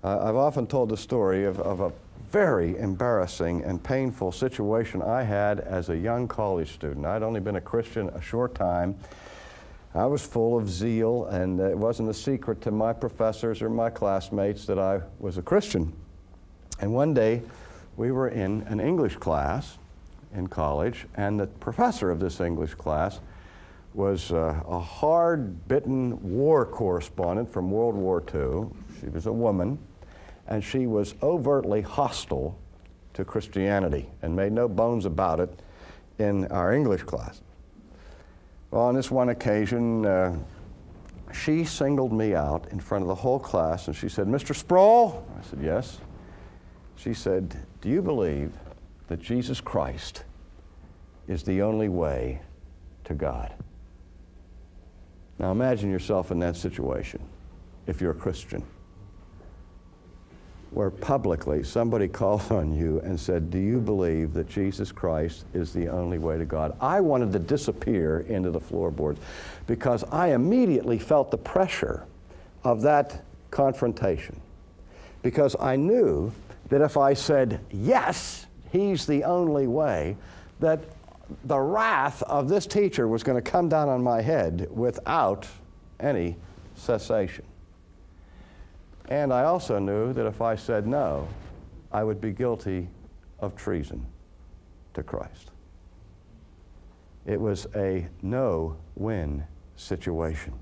I've often told the story of a very embarrassing and painful situation I had as a young college student. I'd only been a Christian a short time. I was full of zeal, and it wasn't a secret to my professors or my classmates that I was a Christian. And one day, we were in an English class in college, and the professor of this English class was a hard-bitten war correspondent from World War II. She was a woman, and she was overtly hostile to Christianity and made no bones about it in our English class. Well, on this one occasion, she singled me out in front of the whole class, and she said, "Mr. Sproul?" I said, "Yes." She said, "Do you believe that Jesus Christ is the only way to God?" Now imagine yourself in that situation, if you're a Christian, where publicly somebody called on you and said, "Do you believe that Jesus Christ is the only way to God?" I wanted to disappear into the floorboards because I immediately felt the pressure of that confrontation, because I knew that if I said, "Yes, he's the only way," that the wrath of this teacher was going to come down on my head without any cessation. And I also knew that if I said no, I would be guilty of treason to Christ. It was a no-win situation.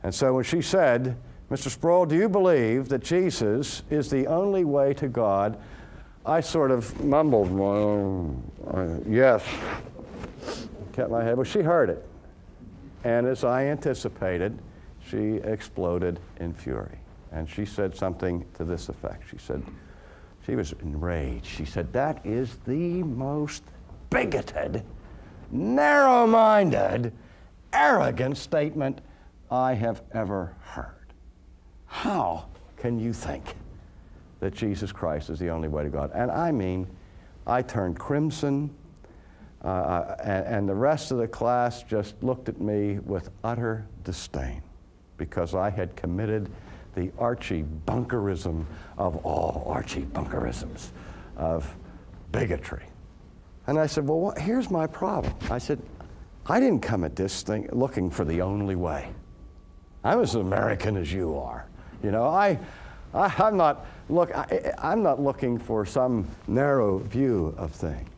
And so when she said, "Mr. Sproul, do you believe that Jesus is the only way to God?" I sort of mumbled, "Well, yes," kept my head. Well, she heard it. And as I anticipated, she exploded in fury. And she said something to this effect. She was enraged. She said, "That is the most bigoted, narrow-minded, arrogant statement I have ever heard. How can you think that Jesus Christ is the only way to God?" And I mean, I turned crimson, and the rest of the class just looked at me with utter disdain, because I had committed the archie-bunkerism of all archie-bunkerisms of bigotry. And I said, "Well, here's my problem." I said, "I didn't come at this thing looking for the only way. I'm as American as you are. You know, I'm not looking for some narrow view of things."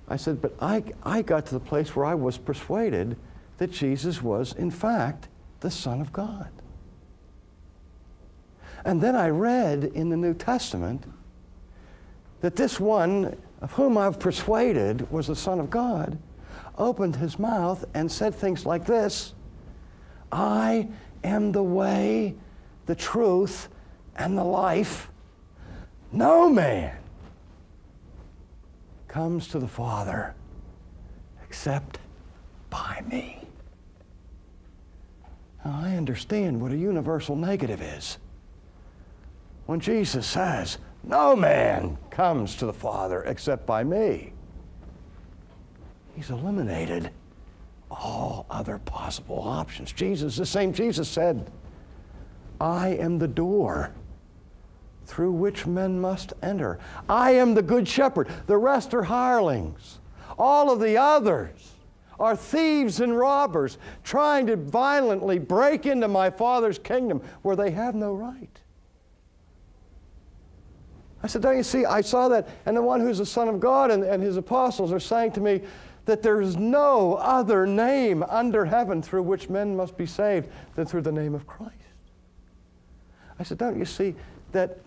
I said, "But I got to the place where I was persuaded that Jesus was, in fact, the Son of God. And then I read in the New Testament that this one of whom I've persuaded was the Son of God opened his mouth and said things like this: 'I am the way, the truth, and the life. No man comes to the Father except by me.'" Now, I understand what a universal negative is. When Jesus says, "No man comes to the Father except by me," he's eliminated all other possible options. The same Jesus said, "I am the door through which men must enter. I am the good shepherd. The rest are hirelings. All of the others are thieves and robbers trying to violently break into my Father's kingdom where they have no right." I said, "Don't you see, I saw that, and the one who's the Son of God and his apostles are saying to me that there is no other name under heaven through which men must be saved than through the name of Christ." I said, "Don't you see that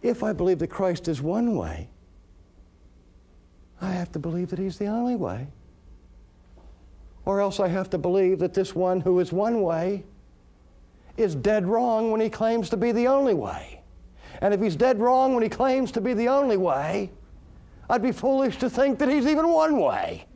if I believe that Christ is one way, I have to believe that he's the only way. Or else I have to believe that this one who is one way is dead wrong when he claims to be the only way. And if he's dead wrong when he claims to be the only way, I'd be foolish to think that he's even one way."